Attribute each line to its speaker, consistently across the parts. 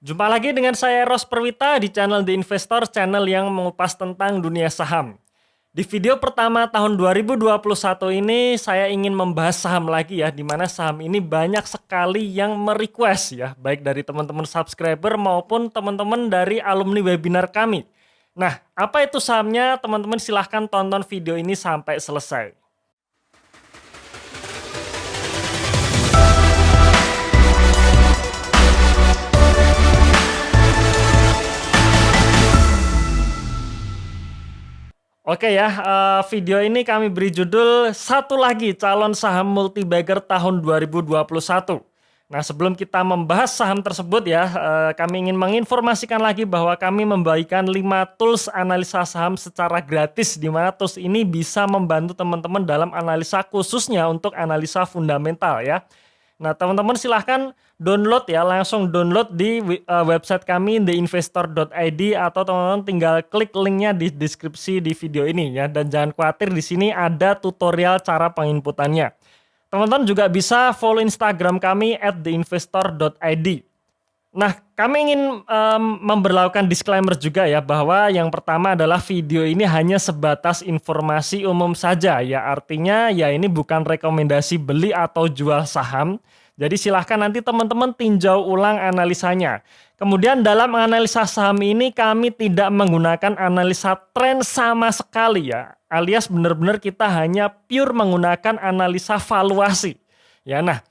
Speaker 1: Jumpa lagi dengan saya Ros Perwita di channel The Investor, channel yang mengupas tentang dunia saham. Di video pertama tahun 2021 ini saya ingin membahas saham lagi ya, di mana saham ini banyak sekali yang merequest ya, baik dari teman-teman subscriber maupun teman-teman dari alumni webinar kami. Nah, apa itu sahamnya? Teman-teman silahkan tonton video ini sampai selesai. Oke ya, video ini kami beri judul "Satu Lagi Calon Saham Multibagger Tahun 2021". Nah, sebelum kita membahas saham tersebut ya, kami ingin menginformasikan lagi bahwa kami membagikan 5 tools analisa saham secara gratis, di mana tools ini bisa membantu teman-teman dalam analisa khususnya untuk analisa fundamental ya. Nah, teman-teman silahkan download ya, langsung download di website kami theinvestor.id atau teman-teman tinggal klik linknya di deskripsi di video ini ya. Dan jangan khawatir, di sini ada tutorial cara penginputannya. Teman-teman juga bisa follow Instagram kami @theinvestor.id. Nah, kami ingin memberlakukan disclaimer juga ya, bahwa yang pertama adalah video ini hanya sebatas informasi umum saja ya. Artinya ya ini bukan rekomendasi beli atau jual saham. Jadi silahkan nanti teman-teman tinjau ulang analisanya. Kemudian dalam analisa saham ini kami tidak menggunakan analisa tren sama sekali ya. Alias benar-benar kita hanya pure menggunakan analisa valuasi. Ya, nah,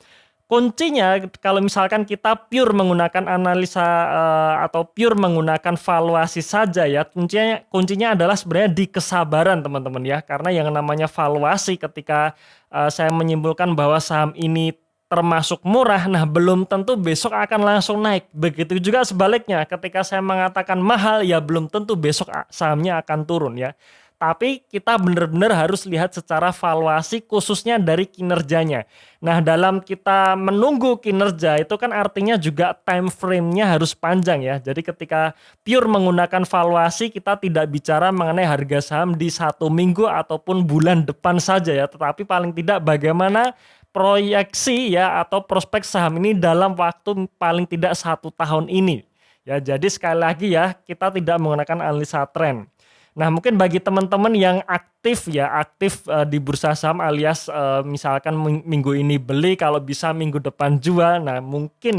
Speaker 1: kuncinya kalau misalkan kita pure menggunakan analisa atau pure menggunakan valuasi saja ya, kuncinya adalah sebenarnya di kesabaran teman-teman ya. Karena yang namanya valuasi ketika saya menyimpulkan bahwa saham ini termasuk murah, nah belum tentu besok akan langsung naik. Begitu juga sebaliknya, ketika saya mengatakan mahal ya belum tentu besok sahamnya akan turun ya. Tapi kita benar-benar harus lihat secara valuasi khususnya dari kinerjanya. Nah, dalam kita menunggu kinerja itu kan artinya juga time frame-nya harus panjang ya. Jadi ketika pure menggunakan valuasi, kita tidak bicara mengenai harga saham di 1 minggu ataupun bulan depan saja ya. Tetapi paling tidak bagaimana proyeksi ya atau prospek saham ini dalam waktu paling tidak 1 tahun ini. Ya, jadi sekali lagi ya, kita tidak menggunakan analisa tren. Nah, mungkin bagi teman-teman yang aktif di bursa saham alias misalkan minggu ini beli, kalau bisa minggu depan jual. Nah, mungkin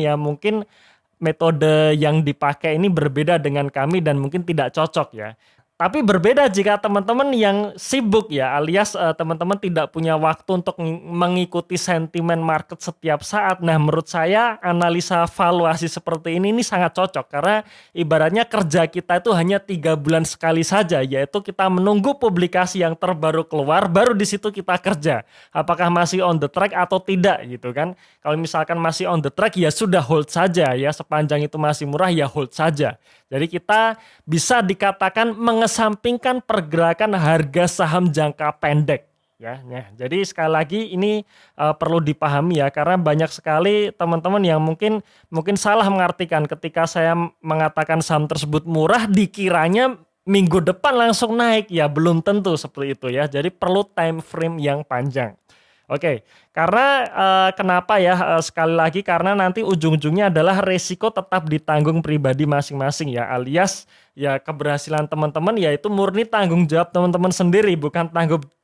Speaker 1: metode yang dipakai ini berbeda dengan kami dan mungkin tidak cocok ya. Tapi berbeda jika teman-teman yang sibuk ya, alias teman-teman tidak punya waktu untuk mengikuti sentimen market setiap saat. Nah, menurut saya analisa valuasi seperti ini sangat cocok karena ibaratnya kerja kita itu hanya 3 bulan sekali saja, yaitu kita menunggu publikasi yang terbaru keluar, baru di situ kita kerja. Apakah masih on the track atau tidak gitu kan? Kalau misalkan masih on the track ya sudah hold saja ya, sepanjang itu masih murah ya hold saja. Jadi kita bisa dikatakan mengesampingkan pergerakan harga saham jangka pendek. Ya, jadi sekali lagi ini perlu dipahami ya, karena banyak sekali teman-teman yang mungkin salah mengartikan ketika saya mengatakan saham tersebut murah, dikiranya minggu depan langsung naik, ya belum tentu seperti itu ya. Jadi perlu time frame yang panjang. Oke, karena kenapa ya, sekali lagi karena nanti ujung-ujungnya adalah resiko tetap ditanggung pribadi masing-masing ya, alias ya keberhasilan teman-teman yaitu murni tanggung jawab teman-teman sendiri, bukan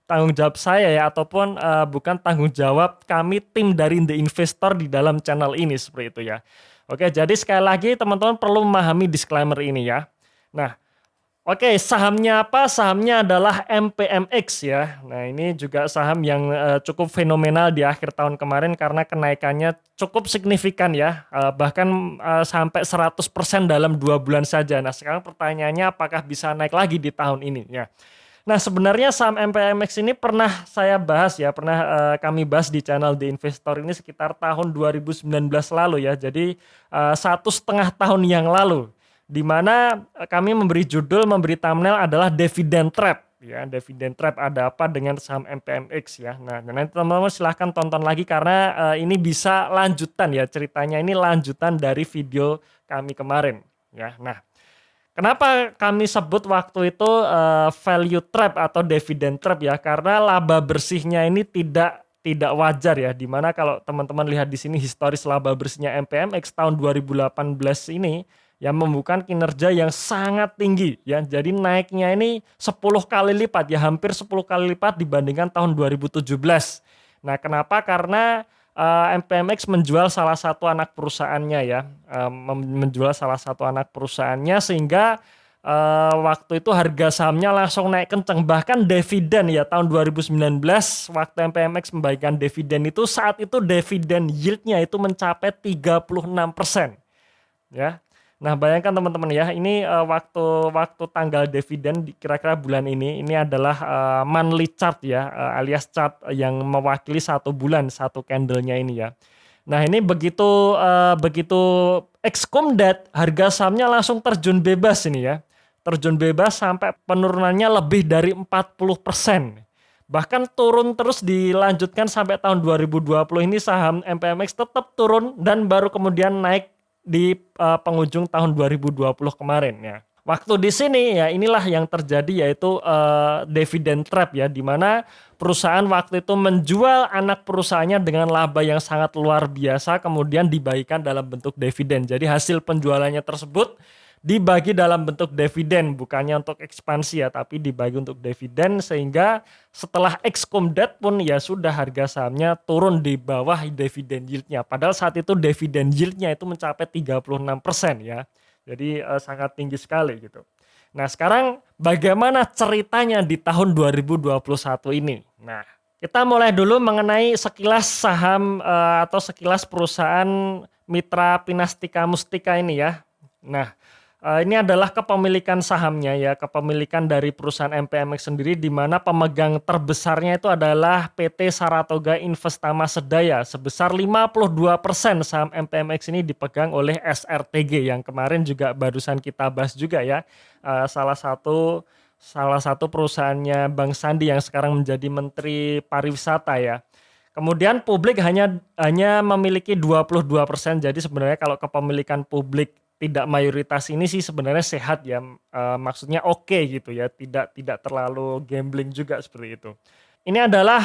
Speaker 1: tanggung jawab saya ya, ataupun bukan tanggung jawab kami tim dari The Investor di dalam channel ini, seperti itu ya. Oke, jadi sekali lagi teman-teman perlu memahami disclaimer ini ya. Nah, oke, sahamnya apa? Sahamnya adalah MPMX ya. Nah, ini juga saham yang cukup fenomenal di akhir tahun kemarin karena kenaikannya cukup signifikan ya. Bahkan sampai 100% dalam 2 bulan saja. Nah, sekarang pertanyaannya apakah bisa naik lagi di tahun ini ya. Nah, sebenarnya saham MPMX ini pernah saya bahas ya, pernah kami bahas di channel The Investor ini sekitar tahun 2019 lalu ya. Jadi 1,5 tahun yang lalu, di mana kami memberi judul, memberi thumbnail adalah Dividend Trap ya. Dividend Trap, ada apa dengan saham MPMX ya. Nah, nanti teman-teman silahkan tonton lagi karena ini bisa lanjutan ya, ceritanya ini lanjutan dari video kami kemarin ya. Nah, kenapa kami sebut waktu itu value trap atau dividend trap ya, karena laba bersihnya ini tidak tidak wajar ya, dimana kalau teman-teman lihat di sini historis laba bersihnya MPMX tahun 2018 ini yang membukukan kinerja yang sangat tinggi ya. Jadi naiknya ini 10 kali lipat ya, hampir 10 kali lipat dibandingkan tahun 2017. Nah, kenapa? Karena MPMX menjual salah satu anak perusahaannya ya, menjual salah satu anak perusahaannya sehingga waktu itu harga sahamnya langsung naik kenceng. Bahkan dividen ya tahun 2019 waktu MPMX membagikan dividen itu, saat itu dividen yieldnya itu mencapai 36% ya. Nah, bayangkan teman-teman ya, ini waktu tanggal dividen kira-kira bulan ini adalah monthly chart ya, alias chart yang mewakili satu bulan, satu candlenya ini ya. Nah, ini begitu ex-Komdat, harga sahamnya langsung terjun bebas ini ya. Terjun bebas sampai penurunannya lebih dari 40%. Bahkan turun terus dilanjutkan sampai tahun 2020 ini saham MPMX tetap turun dan baru kemudian naik di penghujung tahun 2020 kemarin ya. Waktu di sini ya inilah yang terjadi, yaitu dividend trap ya, di mana perusahaan waktu itu menjual anak perusahaannya dengan laba yang sangat luar biasa kemudian dibagikan dalam bentuk dividen. Jadi hasil penjualannya tersebut dibagi dalam bentuk dividen, bukannya untuk ekspansi ya, tapi dibagi untuk dividen, sehingga setelah ex-Komdat pun ya sudah harga sahamnya turun di bawah dividen yieldnya. Padahal saat itu dividen yieldnya itu mencapai 36% ya. Jadi sangat tinggi sekali gitu. Nah, sekarang bagaimana ceritanya di tahun 2021 ini? Nah, kita mulai dulu mengenai sekilas saham atau sekilas perusahaan mitra Pinastika Mustika ini ya. Nah, ini adalah kepemilikan sahamnya ya, kepemilikan dari perusahaan MPMX sendiri, di mana pemegang terbesarnya itu adalah PT Saratoga Investama Sedaya sebesar 52% saham MPMX ini dipegang oleh SRTG yang kemarin juga barusan kita bahas juga ya, salah satu perusahaannya Bang Sandi yang sekarang menjadi Menteri Pariwisata ya. Kemudian publik hanya memiliki 22%. Jadi sebenarnya kalau kepemilikan publik tidak mayoritas ini sih sebenarnya sehat ya, maksudnya oke gitu ya, tidak terlalu gambling juga seperti itu. Ini adalah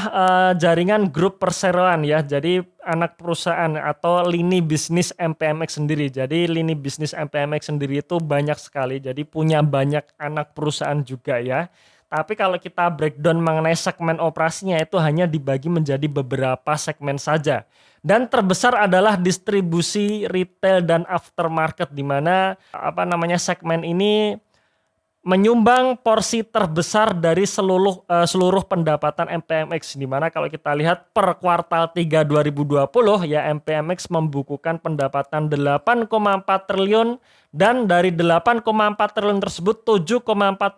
Speaker 1: jaringan grup perseroan ya, jadi anak perusahaan atau lini bisnis MPMX sendiri. Jadi lini bisnis MPMX sendiri itu banyak sekali, jadi punya banyak anak perusahaan juga ya. Tapi kalau kita breakdown mengenai segmen operasinya itu hanya dibagi menjadi beberapa segmen saja. Dan terbesar adalah distribusi, retail, dan aftermarket, di mana segmen ini menyumbang porsi terbesar dari seluruh pendapatan MPMX, di mana kalau kita lihat per kuartal 3 2020 ya, MPMX membukukan pendapatan 8,4 triliun, dan dari 8,4 triliun tersebut 7,4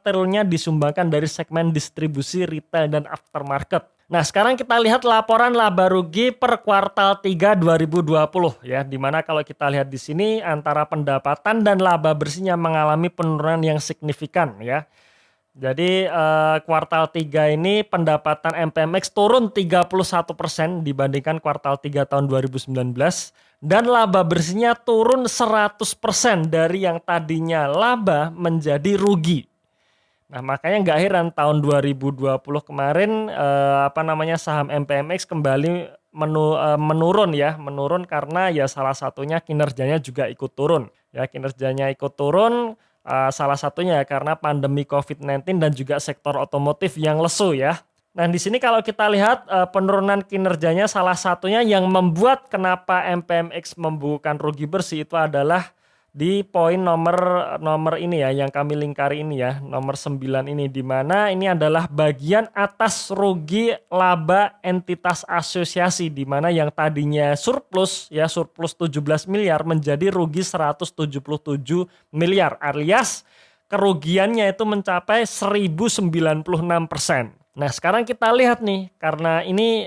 Speaker 1: triliunnya disumbangkan dari segmen distribusi, retail, dan aftermarket. Nah, sekarang kita lihat laporan laba rugi per kuartal 3 2020 ya, di mana kalau kita lihat di sini antara pendapatan dan laba bersihnya mengalami penurunan yang signifikan ya. Jadi kuartal 3 ini pendapatan MPMX turun 31% dibandingkan kuartal 3 tahun 2019, dan laba bersihnya turun 100% dari yang tadinya laba menjadi rugi. Nah, makanya nggak heran tahun 2020 kemarin saham MPMX kembali menurun karena ya salah satunya kinerjanya juga ikut turun. Ya, kinerjanya ikut turun salah satunya karena pandemi COVID-19 dan juga sektor otomotif yang lesu ya. Nah, di sini kalau kita lihat penurunan kinerjanya, salah satunya yang membuat kenapa MPMX membukukan rugi bersih itu adalah di poin nomor ini ya, yang kami lingkari ini ya, nomor 9 ini, di mana ini adalah bagian atas rugi laba entitas asosiasi, di mana yang tadinya surplus 17 miliar menjadi rugi 177 miliar, alias kerugiannya itu mencapai 1096%. Nah, sekarang kita lihat nih, karena ini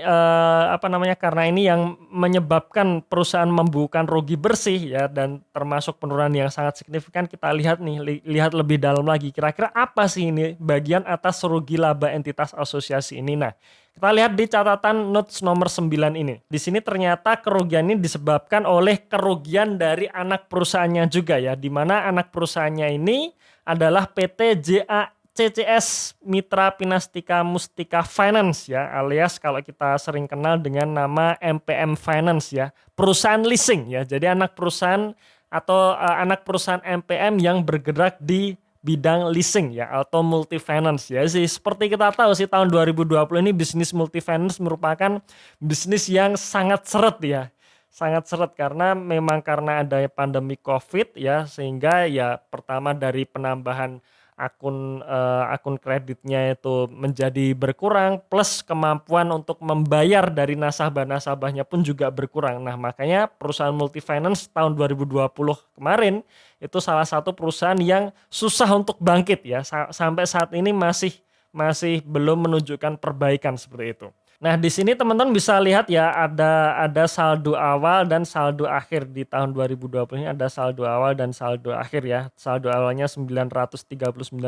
Speaker 1: karena ini yang menyebabkan perusahaan membukukan rugi bersih ya, dan termasuk penurunan yang sangat signifikan. Kita lihat nih, lihat lebih dalam lagi, kira-kira apa sih ini bagian atas rugi laba entitas asosiasi ini. Nah, kita lihat di catatan notes nomor 9 ini. Di sini ternyata kerugian ini disebabkan oleh kerugian dari anak perusahaannya juga ya, di mana anak perusahaannya ini adalah PT JA CCS Mitra Pinastika Mustika Finance ya, alias kalau kita sering kenal dengan nama MPM Finance ya, perusahaan leasing ya. Jadi anak perusahaan atau anak perusahaan MPM yang bergerak di bidang leasing ya atau multi finance ya. Seperti kita tahu sih tahun 2020 ini bisnis multi finance merupakan bisnis yang sangat seret ya. Sangat seret karena memang karena adanya pandemi Covid ya, sehingga ya pertama dari penambahan akun kreditnya itu menjadi berkurang, plus kemampuan untuk membayar dari nasabah-nasabahnya pun juga berkurang. Nah, makanya perusahaan multifinance tahun 2020 kemarin itu salah satu perusahaan yang susah untuk bangkit ya. Sampai saat ini masih belum menunjukkan perbaikan seperti itu. Nah, di sini teman-teman bisa lihat ya, ada saldo awal dan saldo akhir di tahun 2020 ini. Ada saldo awal dan saldo akhir ya. Saldo awalnya 939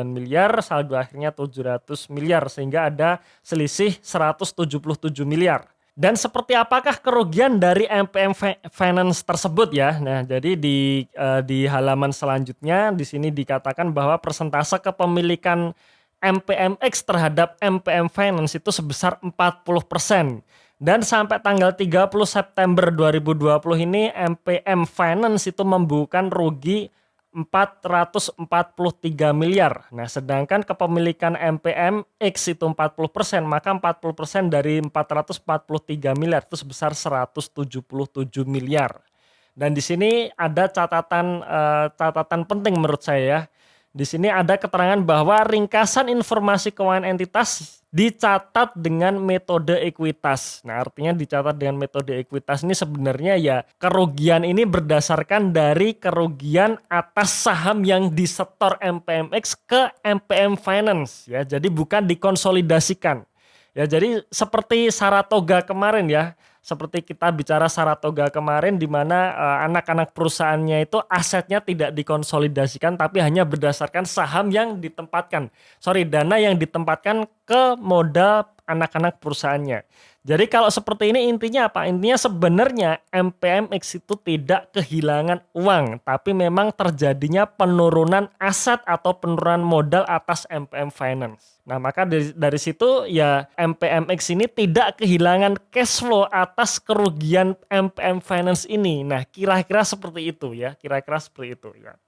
Speaker 1: miliar, saldo akhirnya 700 miliar, sehingga ada selisih 177 miliar. Dan seperti apakah kerugian dari MPM Finance tersebut ya? Nah, jadi di halaman selanjutnya di sini dikatakan bahwa persentase kepemilikan MPMX terhadap MPM Finance itu sebesar 40%. Dan sampai tanggal 30 September 2020 ini MPM Finance itu membukukan rugi 443 miliar. Nah, sedangkan kepemilikan MPMX itu 40%, maka 40% dari 443 miliar itu sebesar 177 miliar. Dan di sini ada catatan penting menurut saya ya. Di sini ada keterangan bahwa ringkasan informasi keuangan entitas dicatat dengan metode ekuitas. Nah, artinya dicatat dengan metode ekuitas ini sebenarnya ya kerugian ini berdasarkan dari kerugian atas saham yang disetor MPMX ke MPM Finance ya. Jadi bukan dikonsolidasikan. Ya, jadi seperti Saratoga kemarin ya. Seperti kita bicara Saratoga kemarin di mana anak-anak perusahaannya itu asetnya tidak dikonsolidasikan tapi hanya berdasarkan saham yang ditempatkan. Dana yang ditempatkan ke modal anak-anak perusahaannya. Jadi kalau seperti ini intinya apa? Intinya sebenarnya MPMX itu tidak kehilangan uang, tapi memang terjadinya penurunan aset atau penurunan modal atas MPM Finance. Nah, maka dari situ ya MPMX ini tidak kehilangan cash flow atas kerugian MPM Finance ini. Nah, kira-kira seperti itu ya,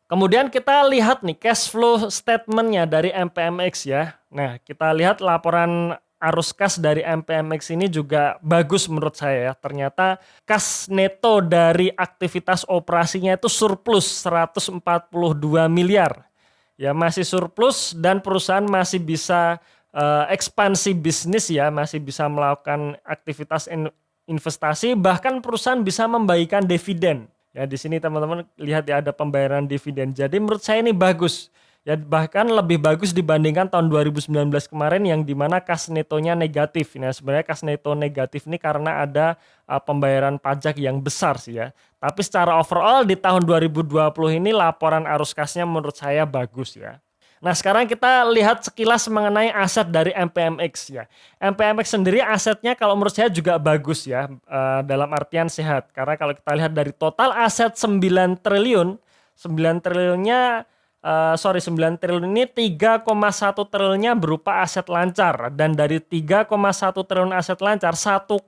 Speaker 1: Kemudian kita lihat nih cash flow statementnya dari MPMX ya. Nah, kita lihat laporan arus kas dari MPMX ini juga bagus menurut saya ya. Ternyata kas neto dari aktivitas operasinya itu surplus 142 miliar. Ya, masih surplus dan perusahaan masih bisa ekspansi bisnis ya, masih bisa melakukan aktivitas investasi, bahkan perusahaan bisa membagikan dividen. Ya, di sini teman-teman lihat ya ada pembayaran dividen. Jadi menurut saya ini bagus. Ya, bahkan lebih bagus dibandingkan tahun 2019 kemarin yang dimana kas netonya negatif. Nah, sebenarnya kas neto negatif ini karena ada pembayaran pajak yang besar sih ya. Tapi secara overall di tahun 2020 ini laporan arus kasnya menurut saya bagus ya. Nah, sekarang kita lihat sekilas mengenai aset dari MPMX ya. MPMX sendiri asetnya kalau menurut saya juga bagus ya, dalam artian sehat. Karena kalau kita lihat dari total aset 9 triliun, 9 triliunnya 9 triliun ini 3,1 triliunnya berupa aset lancar, dan dari 3,1 triliun aset lancar 1,3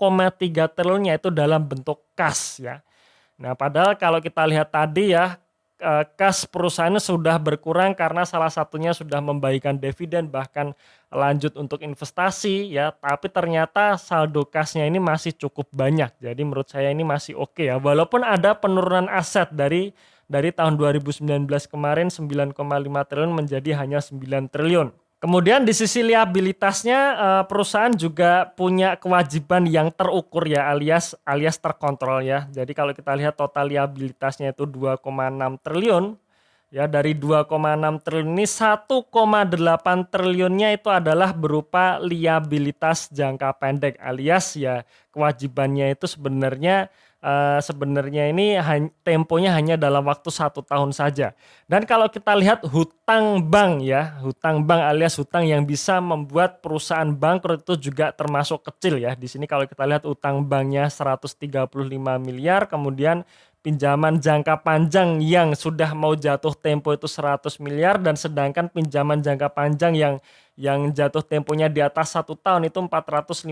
Speaker 1: triliunnya itu dalam bentuk kas ya. Nah, padahal kalau kita lihat tadi ya kas perusahaannya sudah berkurang karena salah satunya sudah membagikan dividen bahkan lanjut untuk investasi ya, tapi ternyata saldo kasnya ini masih cukup banyak. Jadi menurut saya ini masih oke ya, walaupun ada penurunan aset dari tahun 2019 kemarin 9,5 triliun menjadi hanya 9 triliun. Kemudian di sisi liabilitasnya perusahaan juga punya kewajiban yang terukur ya, alias terkontrol ya. Jadi kalau kita lihat total liabilitasnya itu 2,6 triliun. Ya, dari 2,6 triliun ini 1,8 triliunnya itu adalah berupa liabilitas jangka pendek, alias ya kewajibannya itu sebenarnya ini temponya hanya dalam waktu 1 tahun saja. Dan kalau kita lihat hutang bank ya, hutang bank alias hutang yang bisa membuat perusahaan bangkrut itu juga termasuk kecil ya. Di sini kalau kita lihat hutang banknya 135 miliar, kemudian pinjaman jangka panjang yang sudah mau jatuh tempo itu 100 miliar dan sedangkan pinjaman jangka panjang yang jatuh temponya di atas 1 tahun itu 450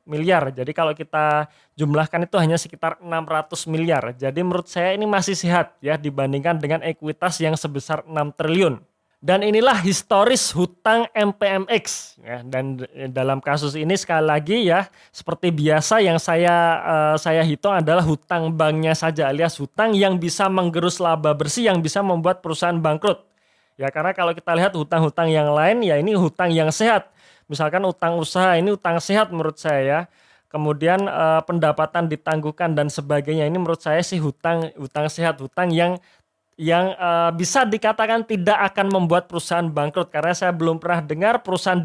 Speaker 1: miliar. Jadi kalau kita jumlahkan itu hanya sekitar 600 miliar. Jadi menurut saya ini masih sehat ya dibandingkan dengan ekuitas yang sebesar 6 triliun. Dan inilah historis hutang MPMX ya. Dan dalam kasus ini sekali lagi ya seperti biasa yang saya hitung adalah hutang banknya saja alias hutang yang bisa menggerus laba bersih yang bisa membuat perusahaan bangkrut. Ya karena kalau kita lihat hutang-hutang yang lain ya ini hutang yang sehat. Misalkan hutang usaha ini hutang sehat menurut saya ya. Kemudian pendapatan ditangguhkan dan sebagainya ini menurut saya sih hutang sehat, hutang yang bisa dikatakan tidak akan membuat perusahaan bangkrut karena saya belum pernah dengar perusahaan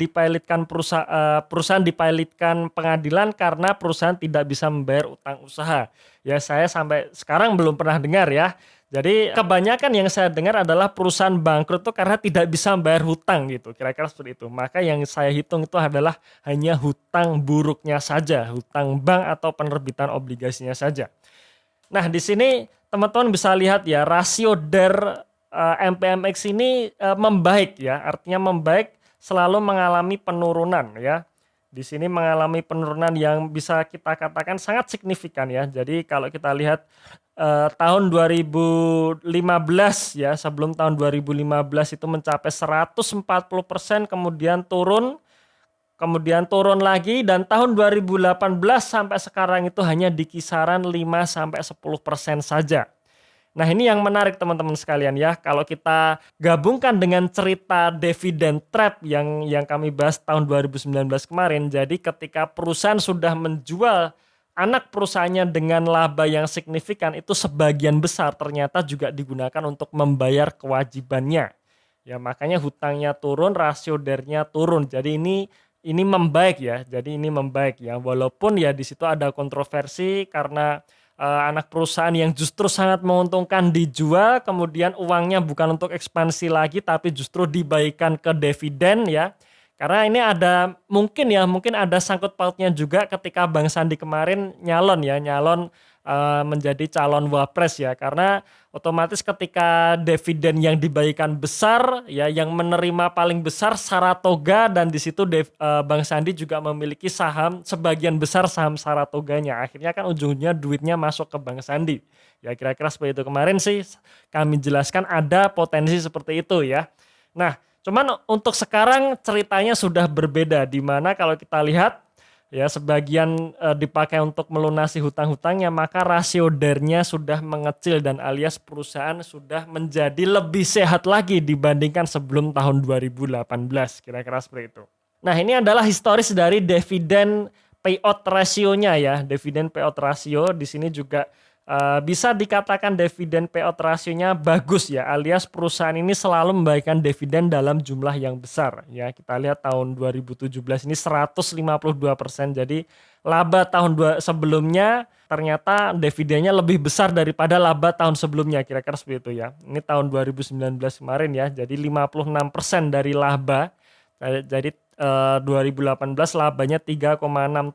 Speaker 1: dipilotkan pengadilan karena perusahaan tidak bisa membayar utang usaha. Ya saya sampai sekarang belum pernah dengar ya. Jadi kebanyakan yang saya dengar adalah perusahaan bangkrut itu karena tidak bisa membayar hutang gitu. Kira-kira seperti itu. Maka yang saya hitung itu adalah hanya hutang buruknya saja, hutang bank atau penerbitan obligasinya saja. Nah, di sini teman-teman bisa lihat ya rasio DER MPMX ini membaik ya, artinya membaik selalu mengalami penurunan ya. Di sini mengalami penurunan yang bisa kita katakan sangat signifikan ya. Jadi kalau kita lihat tahun 2015 ya, sebelum tahun 2015 itu mencapai 140%, kemudian turun lagi dan tahun 2018 sampai sekarang itu hanya di kisaran 5-10% saja. Nah ini yang menarik teman-teman sekalian ya, kalau kita gabungkan dengan cerita dividend trap yang kami bahas tahun 2019 kemarin, jadi ketika perusahaan sudah menjual anak perusahaannya dengan laba yang signifikan itu sebagian besar ternyata juga digunakan untuk membayar kewajibannya. Ya makanya hutangnya turun, rasio DER-nya turun. Jadi ini membaik ya. Jadi ini membaik ya. Walaupun ya di situ ada kontroversi karena anak perusahaan yang justru sangat menguntungkan dijual, kemudian uangnya bukan untuk ekspansi lagi tapi justru dibaikan ke dividen ya. Karena ini mungkin ada sangkut pautnya juga ketika Bang Sandi kemarin nyalon menjadi calon wapres ya, karena otomatis ketika dividen yang dibagikan besar ya, yang menerima paling besar Saratoga dan di situ Bang Sandi juga memiliki sebagian besar saham Saratoganya, akhirnya kan ujungnya duitnya masuk ke Bang Sandi ya, kira-kira seperti itu. Kemarin sih kami jelaskan ada potensi seperti itu ya. Nah cuman untuk sekarang ceritanya sudah berbeda, di mana kalau kita lihat ya sebagian dipakai untuk melunasi hutang-hutangnya, maka rasio DER-nya sudah mengecil dan alias perusahaan sudah menjadi lebih sehat lagi dibandingkan sebelum tahun 2018, kira-kira seperti itu. Nah ini adalah historis dari dividen payout ratio-nya ya, dividen payout ratio di sini juga bisa dikatakan dividen payout ratio-nya bagus ya, alias perusahaan ini selalu membagikan dividen dalam jumlah yang besar ya. Kita lihat tahun 2017 ini 152%, jadi laba tahun sebelumnya ternyata dividennya lebih besar daripada laba tahun sebelumnya, kira-kira seperti itu ya. Ini tahun 2019 kemarin ya, jadi 56% dari laba. Jadi 2018 labanya 3,6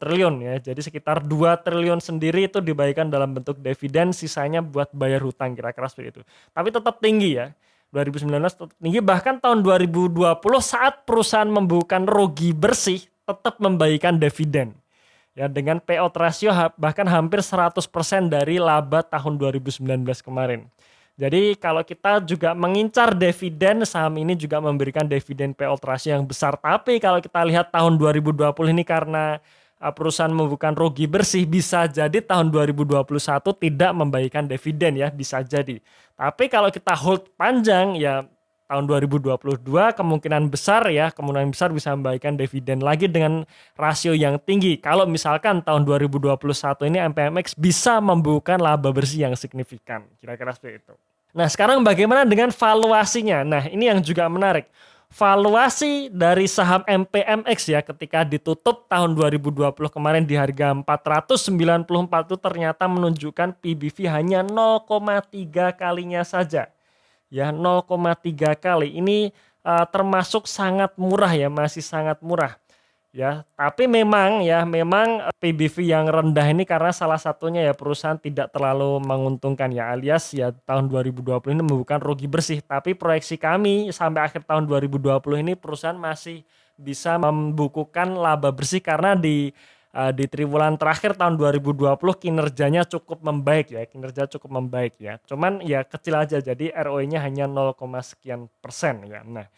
Speaker 1: triliun ya. Jadi sekitar 2 triliun sendiri itu dibagikan dalam bentuk dividen, sisanya buat bayar hutang, kira-kira seperti itu. Tapi tetap tinggi ya. 2019 tetap tinggi, bahkan tahun 2020 saat perusahaan membukukan rugi bersih tetap membagikan dividen. Ya dengan payout ratio bahkan hampir 100% dari laba tahun 2019 kemarin. Jadi kalau kita juga mengincar dividen, saham ini juga memberikan dividen payout ratio yang besar. Tapi kalau kita lihat tahun 2020 ini karena perusahaan membukukan rugi bersih, bisa jadi tahun 2021 tidak membagikan dividen ya, bisa jadi. Tapi kalau kita hold panjang ya tahun 2022 kemungkinan besar bisa membagikan dividen lagi dengan rasio yang tinggi. Kalau misalkan tahun 2021 ini MPMX bisa membukukan laba bersih yang signifikan, kira-kira seperti itu. Nah sekarang bagaimana dengan valuasinya? Nah ini yang juga menarik. Valuasi dari saham MPMX ya ketika ditutup tahun 2020 kemarin di harga 494 itu ternyata menunjukkan PBV hanya 0,3 kalinya saja. Ya 0,3 kali. Ini termasuk sangat murah ya, masih sangat murah. ya. Tapi memang PBV yang rendah ini karena salah satunya ya perusahaan tidak terlalu menguntungkan ya, alias ya tahun 2020 ini membukukan rugi bersih. Tapi proyeksi kami sampai akhir tahun 2020 ini perusahaan masih bisa membukukan laba bersih karena di triwulan terakhir tahun 2020 kinerjanya cukup membaik ya. Cuman ya kecil aja, jadi ROE-nya hanya 0, sekian persen ya. Nah,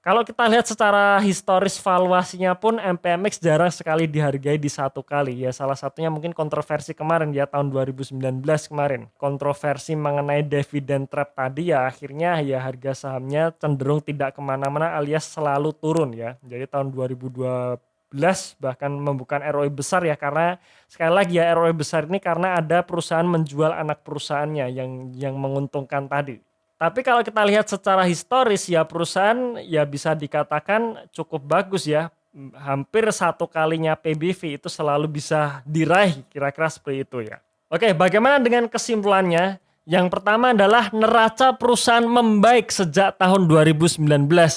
Speaker 1: kalau kita lihat secara historis valuasinya pun MPMX jarang sekali dihargai di satu kali ya. Salah satunya mungkin kontroversi kemarin ya tahun 2019 kemarin. Kontroversi mengenai dividend trap tadi ya akhirnya ya harga sahamnya cenderung tidak kemana-mana alias selalu turun ya. Jadi tahun 2012 bahkan membuka ROE besar ya, karena sekali lagi ya ROE besar ini karena ada perusahaan menjual anak perusahaannya yang menguntungkan tadi. Tapi kalau kita lihat secara historis ya perusahaan ya bisa dikatakan cukup bagus ya. Hampir satu kalinya PBV itu selalu bisa diraih, kira-kira seperti itu ya. Oke, bagaimana dengan kesimpulannya? Yang pertama adalah neraca perusahaan membaik sejak tahun 2019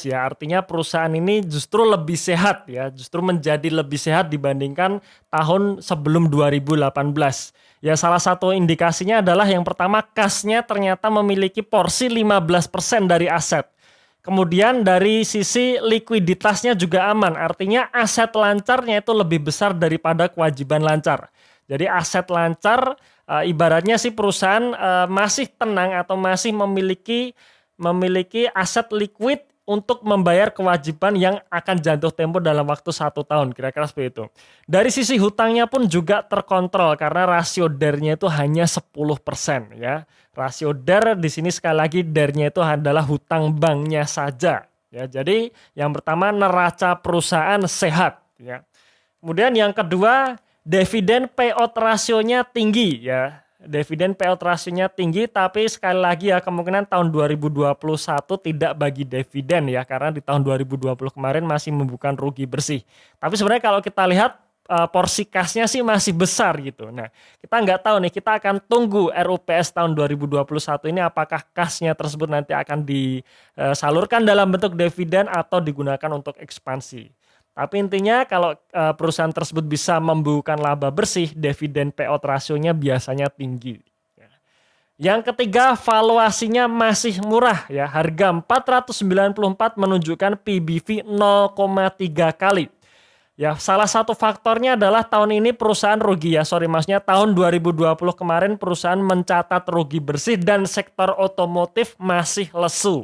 Speaker 1: ya. Artinya perusahaan ini justru lebih sehat ya, justru menjadi lebih sehat dibandingkan tahun sebelum 2018. Ya, salah satu indikasinya adalah yang pertama kasnya ternyata memiliki porsi 15% dari aset. Kemudian dari sisi likuiditasnya juga aman, artinya aset lancarnya itu lebih besar daripada kewajiban lancar. Jadi aset lancar ibaratnya sih perusahaan masih tenang atau masih memiliki aset liquid untuk membayar kewajiban yang akan jatuh tempo dalam waktu 1 tahun, kira-kira seperti itu. Dari sisi hutangnya pun juga terkontrol karena rasio DER-nya itu hanya 10% ya. Rasio DER di sini sekali lagi DER-nya itu adalah hutang banknya saja ya. Jadi yang pertama neraca perusahaan sehat ya. Kemudian yang kedua, dividen payout rasionya tinggi ya. Dividen payout rasionya tinggi, tapi sekali lagi ya kemungkinan tahun 2021 tidak bagi dividen ya, karena di tahun 2020 kemarin masih membukukan rugi bersih. Tapi sebenarnya kalau kita lihat porsi kasnya sih masih besar gitu. Nah, kita nggak tahu nih, kita akan tunggu RUPS tahun 2021 ini apakah kasnya tersebut nanti akan disalurkan dalam bentuk dividen atau digunakan untuk ekspansi. Tapi intinya kalau perusahaan tersebut bisa membukukan laba bersih, dividen payout rasionya biasanya tinggi. Yang ketiga, valuasinya masih murah ya. Harga 494 menunjukkan PBV 0,3 kali. Ya, salah satu faktornya adalah tahun ini perusahaan rugi ya. Maksudnya tahun 2020 kemarin perusahaan mencatat rugi bersih dan sektor otomotif masih lesu.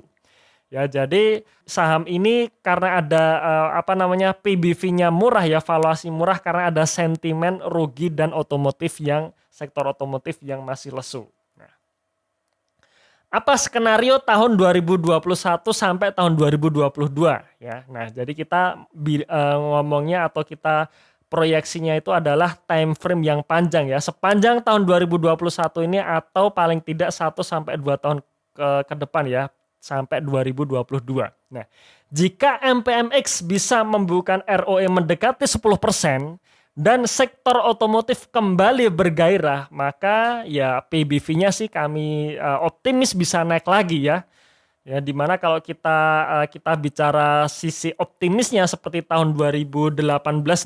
Speaker 1: Ya, jadi saham ini karena ada PBV-nya murah ya, valuasi murah karena ada sentimen rugi dan sektor otomotif yang masih lesu. Nah, apa skenario tahun 2021 sampai tahun 2022 ya. Nah, jadi kita ngomongnya atau kita proyeksinya itu adalah time frame yang panjang ya, sepanjang tahun 2021 ini atau paling tidak 1 sampai 2 tahun ke depan ya, sampai 2022. Nah, jika MPMX bisa membukukan ROE mendekati 10% dan sektor otomotif kembali bergairah, maka ya PBV-nya sih kami optimis bisa naik lagi ya. Ya, dimana kalau kita bicara sisi optimisnya seperti tahun 2018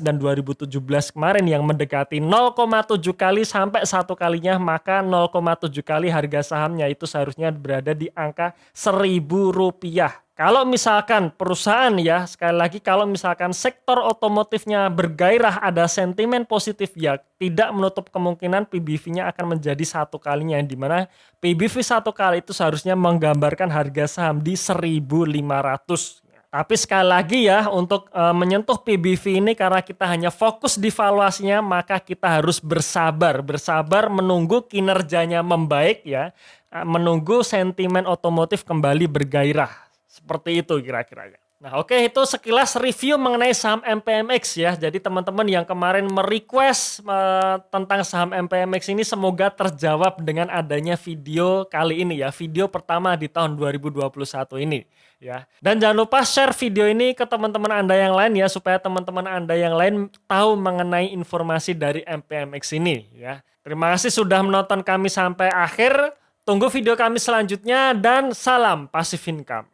Speaker 1: dan 2017 kemarin yang mendekati 0,7 kali sampai 1 kalinya, maka 0,7 kali harga sahamnya itu seharusnya berada di angka Rp1.000. Kalau misalkan perusahaan ya, sekali lagi kalau misalkan sektor otomotifnya bergairah, ada sentimen positif ya, tidak menutup kemungkinan PBV-nya akan menjadi 1 kalinya, di mana PBV 1 kali itu seharusnya menggambarkan harga saham di 1.500. Tapi sekali lagi ya, untuk menyentuh PBV ini karena kita hanya fokus di valuasinya, maka kita harus bersabar menunggu kinerjanya membaik ya, menunggu sentimen otomotif kembali bergairah. Seperti itu kira-kiranya. Nah, oke, itu sekilas review mengenai saham MPMX ya. Jadi teman-teman yang kemarin merequest tentang saham MPMX ini semoga terjawab dengan adanya video kali ini ya. Video pertama di tahun 2021 ini ya. Dan jangan lupa share video ini ke teman-teman Anda yang lain ya, supaya teman-teman Anda yang lain tahu mengenai informasi dari MPMX ini ya. Terima kasih sudah menonton kami sampai akhir. Tunggu video kami selanjutnya dan salam Passive Income.